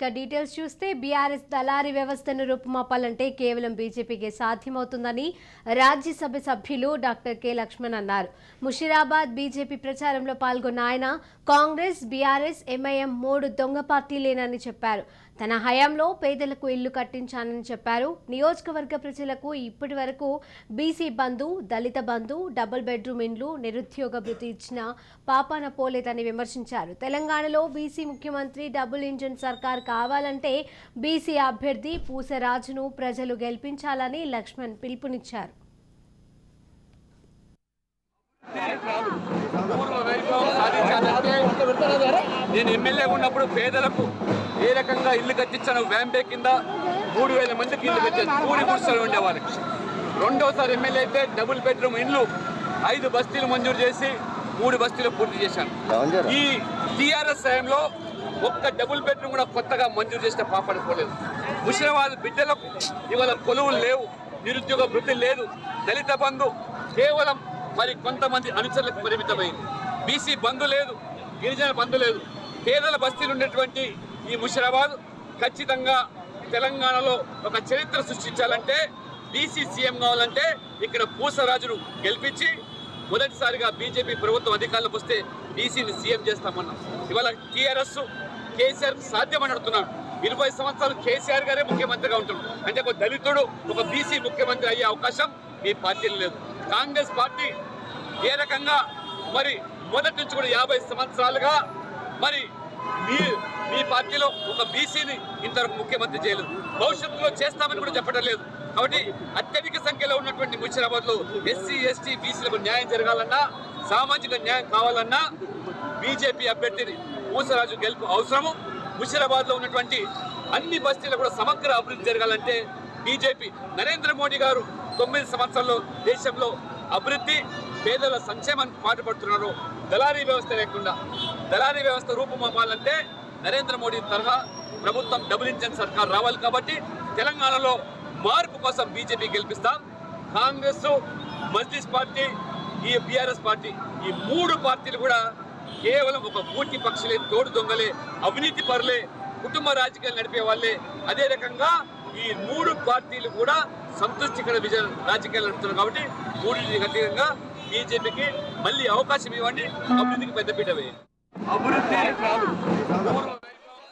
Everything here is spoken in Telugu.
ఇక డీటెయిల్స్ చూస్తే బీఆర్ఎస్ దళారీ వ్యవస్థను రూపుమాపాలంటే కేవలం బీజేపీకే సాధ్యమవుతుందని రాజ్యసభ సభ్యులు డాక్టర్ కె లక్ష్మణ్ అన్నారు. ముషీరాబాద్ బీజేపీ ప్రచారంలో పాల్గొన్న ఆయన కాంగ్రెస్, బీఆర్ఎస్, ఎంఐఎం 3 దొంగ పార్టీలేనని చెప్పారు. తన హయాంలో పేదలకు ఇల్లు కట్టించానని చెప్పారు. నియోజకవర్గ ప్రజలకు ఇప్పటి వరకు బీసీ బంధు, దళిత బంధు, డబుల్ బెడ్రూమ్ ఇండ్లు, నిరుద్యోగ భృతి ఇచ్చిన పాపాన పోలేదని విమర్శించారు. తెలంగాణలో బీసీ ముఖ్యమంత్రి డబుల్ ఇంజిన్ సర్కార్ కావాలంటే బీసీ అభ్యర్థి పూసరాజును ప్రజలు గెలిపించాలని లక్ష్మణ్ పిలుపునిచ్చారు. నేను ఎమ్మెల్యేగా ఉన్నప్పుడు పేదలకు ఏ రకంగా ఇల్లు కట్టించాను. వ్యాంపే కింద 3000 మందికి ఇల్లు కట్టాను. 3 గుడిసెలు ఉండే వాళ్ళకి. రెండోసారి ఎమ్మెల్యే అయితే డబుల్ బెడ్రూమ్ ఇండ్లు 5 బస్తీలు మంజూరు చేసి 3 బస్తీలు పూర్తి చేశాను. ఈ టీఆర్ఎస్ టైంలో ఒక్క డబుల్ బెడ్రూమ్ కూడా కొత్తగా మంజూరు చేసిన పాపడుకోలేదు. ముషీరాబాద్ బిడ్డలకు ఇవాళ కొలువులు లేవు, నిరుద్యోగ వృద్ధి లేదు, దళిత బంధు కేవలం మరి కొంతమంది అనుచరులకు పరిమితమైంది. బీసీ బంధు లేదు, గిరిజన బంధు లేదు. పేదల బస్తీలు ఉండేటువంటి ఈ ముషీరాబాద్ ఖచ్చితంగా తెలంగాణలో ఒక చరిత్ర సృష్టించాలంటే, బీసీ సీఎం కావాలంటే ఇక్కడ పూసరాజును గెలిపించి మొదటిసారిగా బీజేపీ ప్రభుత్వం అధికారంలోకి వస్తే బీసీని సీఎం చేస్తామన్నాం. ఇవాళ టీఆర్ఎస్ కేసీఆర్ సాధ్యమని అడుగుతున్నాను. 20 సంవత్సరాలు కేసీఆర్ గారే ముఖ్యమంత్రిగా ఉంటున్నారు అంటే ఒక దళితుడు ఒక బీసీ ముఖ్యమంత్రి అయ్యే అవకాశం మీ పార్టీలో లేదు. కాంగ్రెస్ పార్టీ ఏ రకంగా మరి మొదటి నుంచి కూడా 50 సంవత్సరాలుగా మరి మీ పార్టీలో ఒక బీసీని ఇంతవరకు ముఖ్యమంత్రి చేయలేదు, భవిష్యత్తులో చేస్తామని కూడా చెప్పడం లేదు. కాబట్టి అత్యధిక సంఖ్యలో ఉన్నటువంటి ముషీరాబాద్లో ఎస్సీ, ఎస్టీ, బీసీలకు న్యాయం జరగాలన్నా, సామాజిక న్యాయం కావాలన్నా బీజేపీ అభ్యర్థిని పూసరాజు గెలుపు అవసరము. ముషీరాబాద్లో ఉన్నటువంటి అన్ని బస్తీలు కూడా సమగ్ర అభివృద్ధి జరగాలంటే బీజేపీ నరేంద్ర మోడీ గారు 9 సంవత్సరాల్లో దేశంలో అభివృద్ధి, పేదల సంక్షేమానికి పాటుపడుతున్నారు. దళారీ వ్యవస్థ లేకుండా దళారీ వ్యవస్థ రూపుమాపాలంటే నరేంద్ర మోడీ తరహా ప్రభుత్వం డబుల్ ఇంజన్ సర్కార్ రావాలి. కాబట్టి తెలంగాణలో మార్పు కోసం బీజేపీ గెలిపిస్తాం. కాంగ్రెస్, మజ్లిస్ పార్టీ, ఈ బీఆర్ఎస్ పార్టీ, ఈ 3 పార్టీలు కూడా కేవలం ఒక పూర్తి పక్షులే, తోడు దొంగలే, అవినీతి పరులే, కుటుంబ రాజకీయాలు నడిపే వాళ్ళే. అదే రకంగా ఈ 3 పార్టీలు కూడా సంతృష్టికర విజయ రాజకీయాలు నడుపుతున్నారు. కాబట్టి 3 అతీతంగా బీజేపీకి మళ్ళీ అవకాశం ఇవ్వండి, అభివృద్ధికి పెద్దపీట వేయండి. అభివృద్ధి